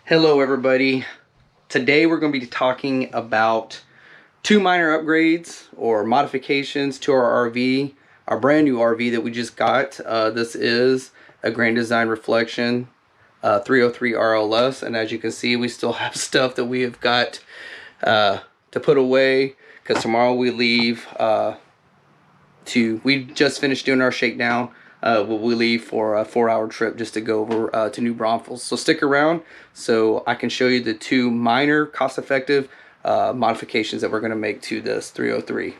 Hello everybody. Today we're going to be talking about two minor upgrades or modifications to our RV, our brand new RV that we just got. This is a Grand Design Reflection 303 RLS, and as you can see we still have stuff that we have got to put away because tomorrow we leave we just finished doing our shakedown. We leave for a 4-hour trip just to go over to New Braunfels. So stick around so I can show you the two minor cost-effective modifications that we're going to make to this 303.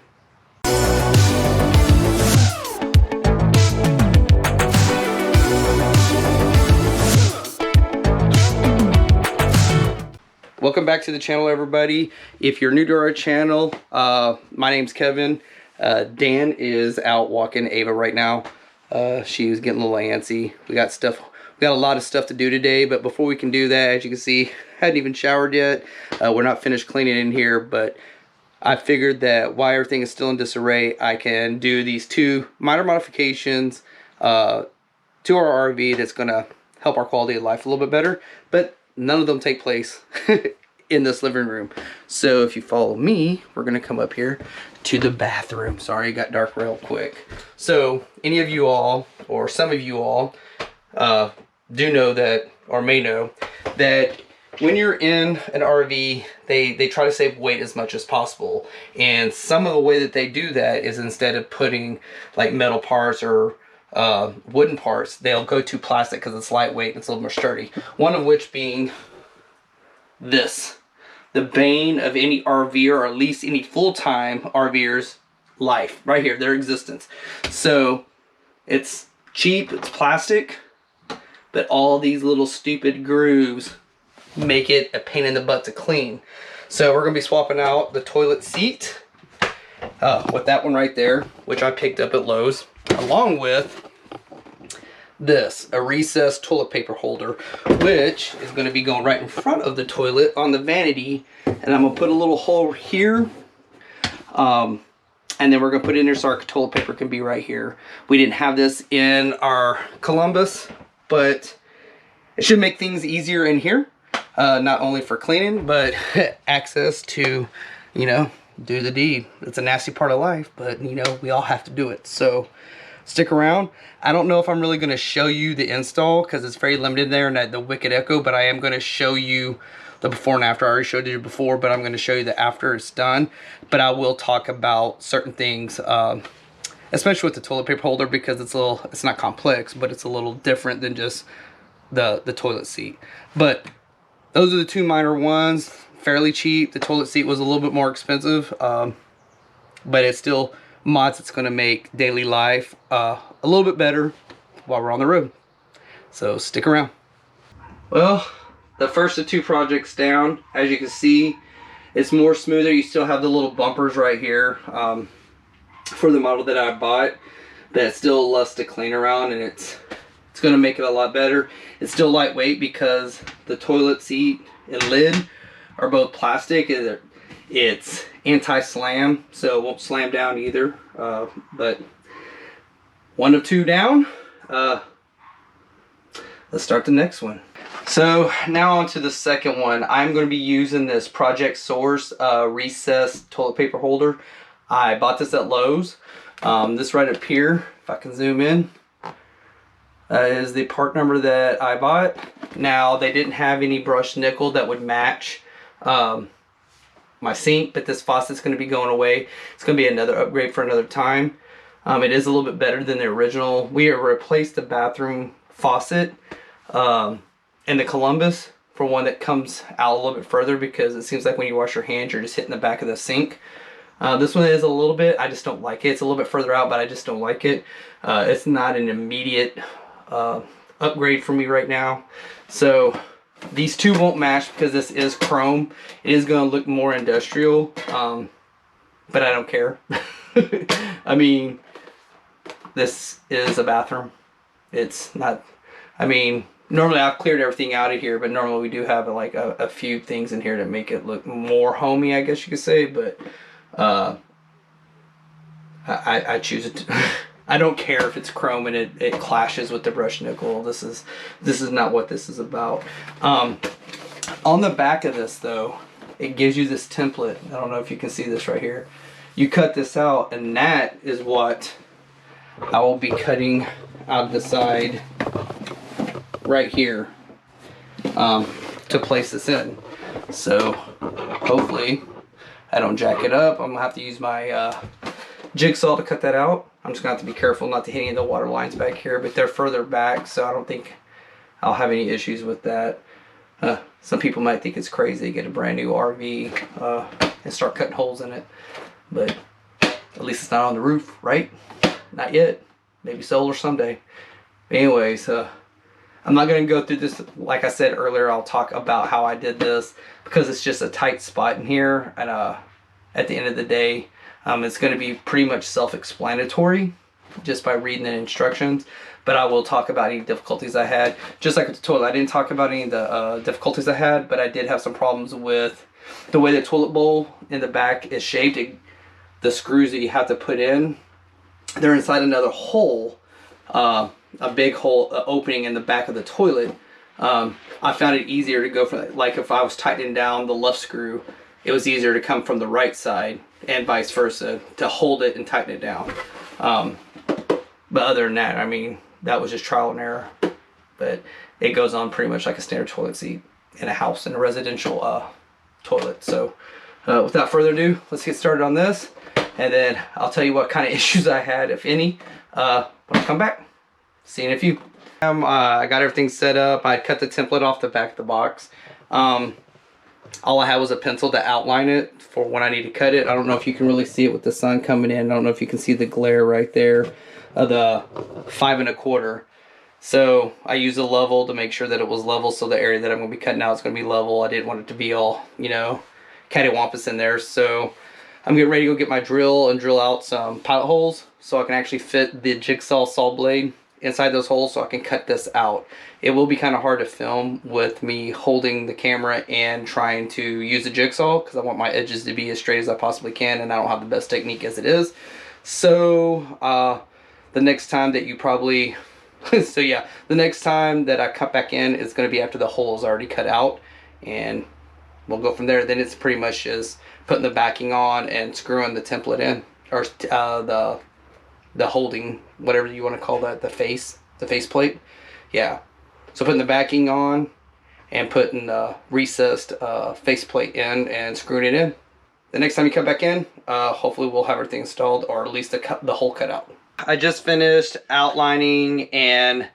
Welcome back to the channel, everybody. If you're new to our channel, my name's Kevin. Dan is out walking Ava right now. She was getting a little antsy. We got a lot of stuff to do today, but before we can do that, as you can see, I hadn't even showered yet. We're not finished cleaning in here, but I figured that while everything is still in disarray, I can do these two minor modifications to our RV that's going to help our quality of life a little bit better, but none of them take place in this living room. So if you follow me, we're going to come up here to the bathroom. Sorry, it got dark real quick. So any of you all, or some of you all, do know that, or may know, that when you're in an RV, they try to save weight as much as possible. And some of the way that they do that is instead of putting like metal parts or wooden parts, they'll go to plastic because it's lightweight and it's a little more sturdy. One of which being this. The bane of any RVer, or at least any full-time RVer's life. Right here, their existence. So, it's cheap, it's plastic, but all these little stupid grooves make it a pain in the butt to clean. So we're going to be swapping out the toilet seat with that one right there, which I picked up at Lowe's, along with this, a recessed toilet paper holder, which is going to be going right in front of the toilet on the vanity, and I'm going to put a little hole here, and then we're going to put it in there so our toilet paper can be right here. We didn't have this in our Columbus, but it should make things easier in here, not only for cleaning, but access to, you know, do the deed. It's a nasty part of life, but, you know, we all have to do it. So stick around. I don't know if I'm really going to show you the install because it's very limited there and the wicked echo, but I am going to show you the before and after. I already showed you before, but I'm going to show you the after it's done. But I will talk about certain things, especially with the toilet paper holder, because it's not complex, but it's a little different than just the toilet seat. But those are the two minor ones, fairly cheap. The toilet seat was a little bit more expensive, but it's still mods that's going to make daily life a little bit better while we're on the road. So stick around. Well, the first of two projects down, as you can see, it's more smoother. You still have the little bumpers right here for the model that I bought, but it's still less to clean around, and it's going to make it a lot better. It's still lightweight because the toilet seat and lid are both plastic. It's anti-slam, so it won't slam down either. But one of two down. Let's start the next one. So now on to the second one. I'm going to be using this Project Source recessed toilet paper holder. I bought this at Lowe's. This right up here, if I can zoom in, is the part number that I bought. Now, they didn't have any brushed nickel that would match my sink, but this faucet's going to be going away. It's going to be another upgrade for another time. It is a little bit better than the original. We replaced the bathroom faucet in the Columbus for one that comes out a little bit further, because it seems like when you wash your hands, you're just hitting the back of the sink. This one is a little bit, I just don't like it. It's a little bit further out, but I just don't like it. It's not an immediate upgrade for me right now. So these two won't match because this is chrome. It is going to look more industrial, but I don't care. I mean, this is a bathroom. It's not, I mean, normally I've cleared everything out of here, but normally we do have like a few things in here to make it look more homey, I guess you could say, but I choose it to I don't care if it's chrome and it clashes with the brushed nickel. This is not what this is about. On the back of this though, it gives you this template. I don't know if you can see this right here. You cut this out, and that is what I will be cutting out the side right here to place this in. So hopefully I don't jack it up. I'm gonna have to use my jigsaw to cut that out. I'm just gonna have to be careful not to hit any of the water lines back here, but they're further back, so I don't think I'll have any issues with that. Some people might think it's crazy to get a brand new RV and start cutting holes in it, but at least it's not on the roof, right? Not yet. Maybe solar someday. But anyways, I'm not going to go through this. Like I said earlier, I'll talk about how I did this because it's just a tight spot in here, and at the end of the day, it's going to be pretty much self-explanatory just by reading the instructions. But I will talk about any difficulties I had. Just like with the toilet, I didn't talk about any of the difficulties I had, but I did have some problems with the way the toilet bowl in the back is shaped. The screws that you have to put in, they're inside another hole, a big hole opening in the back of the toilet. I found it easier to go for, like if I was tightening down the left screw, it was easier to come from the right side and vice versa to hold it and tighten it down. But other than that, I mean, that was just trial and error. But it goes on pretty much like a standard toilet seat in a house, in a residential toilet. So without further ado, let's get started on this. And then I'll tell you what kind of issues I had, if any, when I come back. See you in a few. I got everything set up. I cut the template off the back of the box. All I had was a pencil to outline it for when I need to cut it. I don't know if you can really see it with the sun coming in. I don't know if you can see the glare right there of the 5 1/4. So I used a level to make sure that it was level, so the area that I'm going to be cutting out is going to be level. I didn't want it to be all, you know, cattywampus in there. So I'm getting ready to go get my drill and drill out some pilot holes so I can actually fit the jigsaw saw blade inside those holes so I can cut this out. It will be kind of hard to film with me holding the camera and trying to use a jigsaw because I want my edges to be as straight as I possibly can, and I don't have the best technique as it is. So the next time that you probably so yeah, the next time that I cut back in is going to be after the hole is already cut out, and we'll go from there. Then it's pretty much just putting the backing on and screwing the template in, or the holding, whatever you want to call that, the face plate. Yeah, so putting the backing on and putting the recessed face plate in and screwing it in. The next time you cut back in, hopefully we'll have everything installed, or at least the hole cut out. I just finished outlining, and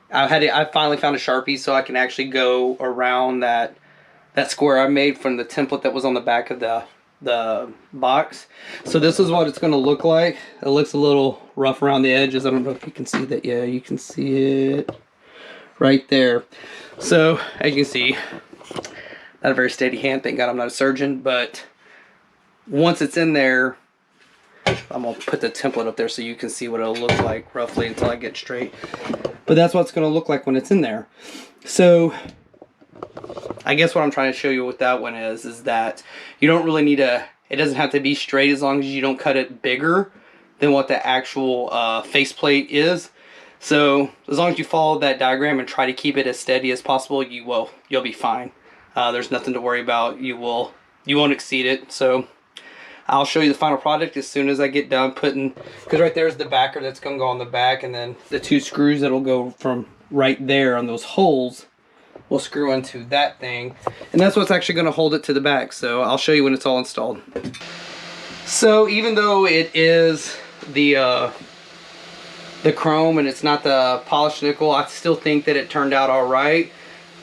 I finally found a Sharpie so I can actually go around that square I made from the template that was on the back of the box. So this is what it's going to look like. It looks a little rough around the edges. I don't know if you can see that. Yeah, you can see it right there. So as you can see, not a very steady hand. Thank God I'm not a surgeon. But once it's in there, I'm going to put the template up there so you can see what it'll look like roughly until I get straight. But that's what it's going to look like when it's in there. So I guess what I'm trying to show you with that one is that you don't really need it doesn't have to be straight as long as you don't cut it bigger than what the actual faceplate is. So as long as you follow that diagram and try to keep it as steady as possible, you'll be fine. There's nothing to worry about. You won't exceed it. So I'll show you the final product as soon as I get done putting, because right there's the backer that's going to go on the back, and then the 2 screws that'll go from right there on those holes will screw into that thing, and that's what's actually going to hold it to the back. So I'll show you when it's all installed. So even though it is the chrome and it's not the polished nickel, I still think that it turned out all right.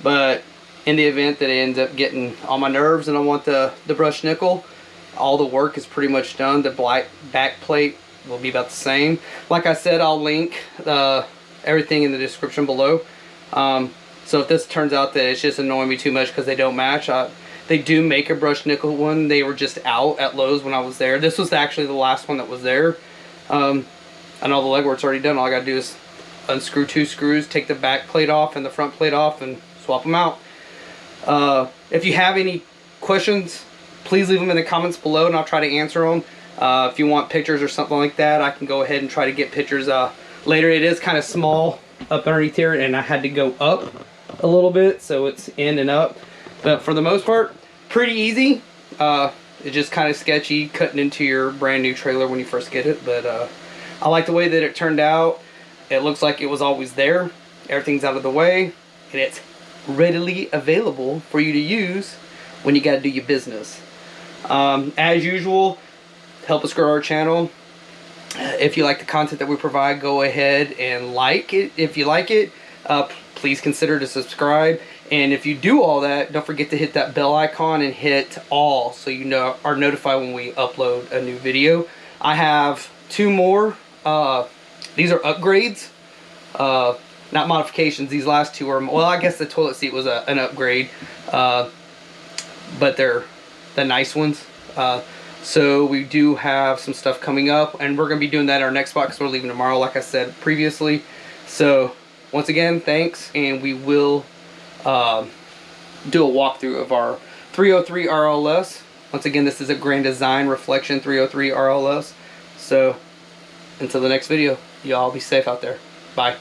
But in the event that it ends up getting on my nerves and I want the brushed nickel, all the work is pretty much done. The black back plate will be about the same. Like I said, I'll link everything in the description below. So if this turns out that it's just annoying me too much because they don't match, they do make a brushed nickel one. They were just out at Lowe's when I was there. This was actually the last one that was there. And all the legwork's already done. All I gotta do is unscrew 2 screws, take the back plate off and the front plate off, and swap them out. If you have any questions, please leave them in the comments below and I'll try to answer them. If you want pictures or something like that, I can go ahead and try to get pictures later. It is kind of small up underneath here, and I had to go up a little bit so it's in and up. But for the most part, pretty easy. It's just kind of sketchy cutting into your brand new trailer when you first get it. But I like the way that it turned out. It looks like it was always there. Everything's out of the way. And it's readily available for you to use when you got to do your business. As usual, help us grow our channel. If you like the content that we provide, go ahead and like it. If you like it, please consider to subscribe. And if you do all that, don't forget to hit that bell icon and hit all so you know are notified when we upload a new video. I have 2 more. These are upgrades, not modifications. These last 2 are, well, I guess the toilet seat was an upgrade, but they're the nice ones. So we do have some stuff coming up, and we're going to be doing that in our next spot because we're leaving tomorrow, like I said previously. So once again, thanks, and we will do a walkthrough of our 303 RLS. Once again, this is a Grand Design Reflection 303 RLS. So until the next video, y'all be safe out there. Bye.